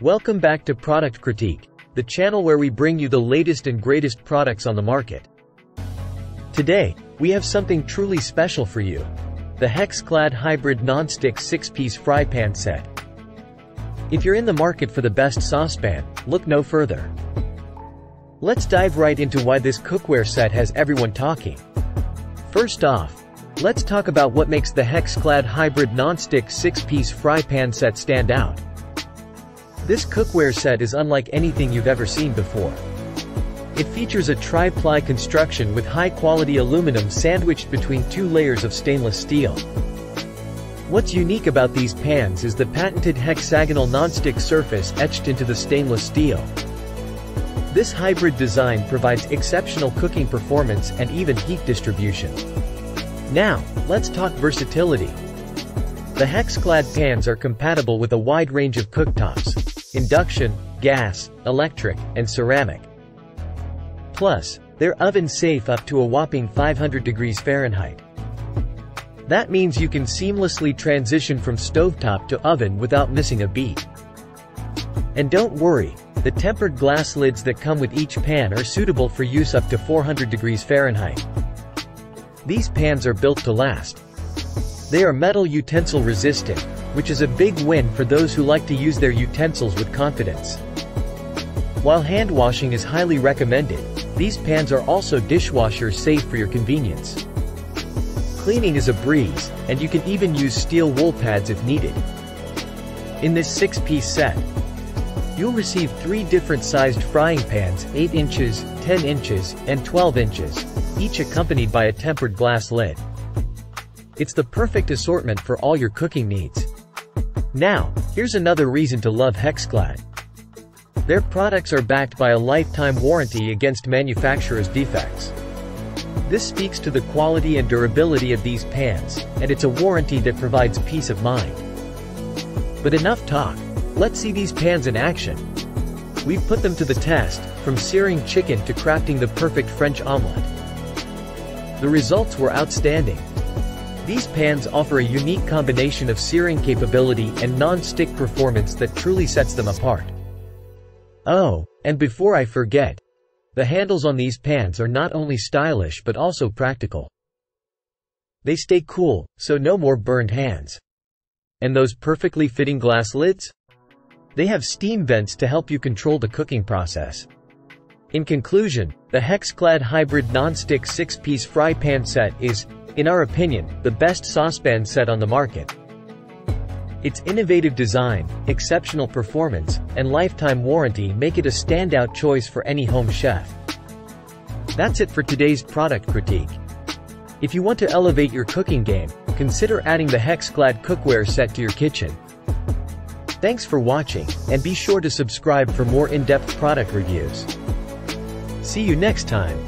Welcome back to Product Critique, the channel where we bring you the latest and greatest products on the market. Today, we have something truly special for you. The Hex-Clad Hybrid Non-Stick 6-Piece Fry Pan Set. If you're in the market for the best saucepan, look no further. Let's dive right into why this cookware set has everyone talking. First off, let's talk about what makes the Hex-Clad Hybrid Non-Stick 6-Piece Fry Pan Set stand out. This cookware set is unlike anything you've ever seen before. It features a tri-ply construction with high-quality aluminum sandwiched between two layers of stainless steel. What's unique about these pans is the patented hexagonal non-stick surface etched into the stainless steel. This hybrid design provides exceptional cooking performance and even heat distribution. Now, let's talk versatility. The Hex-Clad pans are compatible with a wide range of cooktops: induction, gas, electric, and ceramic. Plus, they're oven safe up to a whopping 500 degrees Fahrenheit. That means you can seamlessly transition from stovetop to oven without missing a beat. And don't worry, the tempered glass lids that come with each pan are suitable for use up to 400 degrees Fahrenheit. These pans are built to last. They are metal utensil resistant, which is a big win for those who like to use their utensils with confidence. While hand washing is highly recommended, these pans are also dishwasher safe for your convenience. Cleaning is a breeze, and you can even use steel wool pads if needed. In this 6-piece set, you'll receive 3 different sized frying pans: 8 inches, 10 inches, and 12 inches, each accompanied by a tempered glass lid. It's the perfect assortment for all your cooking needs. Now, here's another reason to love Hex-Clad. Their products are backed by a lifetime warranty against manufacturer's defects. This speaks to the quality and durability of these pans, and it's a warranty that provides peace of mind. But enough talk. Let's see these pans in action. We've put them to the test, from searing chicken to crafting the perfect French omelette. The results were outstanding. These pans offer a unique combination of searing capability and non-stick performance that truly sets them apart. Oh, and before I forget, the handles on these pans are not only stylish but also practical. They stay cool, so no more burned hands. And those perfectly fitting glass lids? They have steam vents to help you control the cooking process. In conclusion, the Hex-Clad Hybrid Non-Stick 6-Piece Fry Pan Set is, in our opinion, the best saucepan set on the market. Its innovative design, exceptional performance, and lifetime warranty make it a standout choice for any home chef. That's it for today's product critique. If you want to elevate your cooking game, consider adding the Hex-Clad cookware set to your kitchen. Thanks for watching, and be sure to subscribe for more in-depth product reviews. See you next time.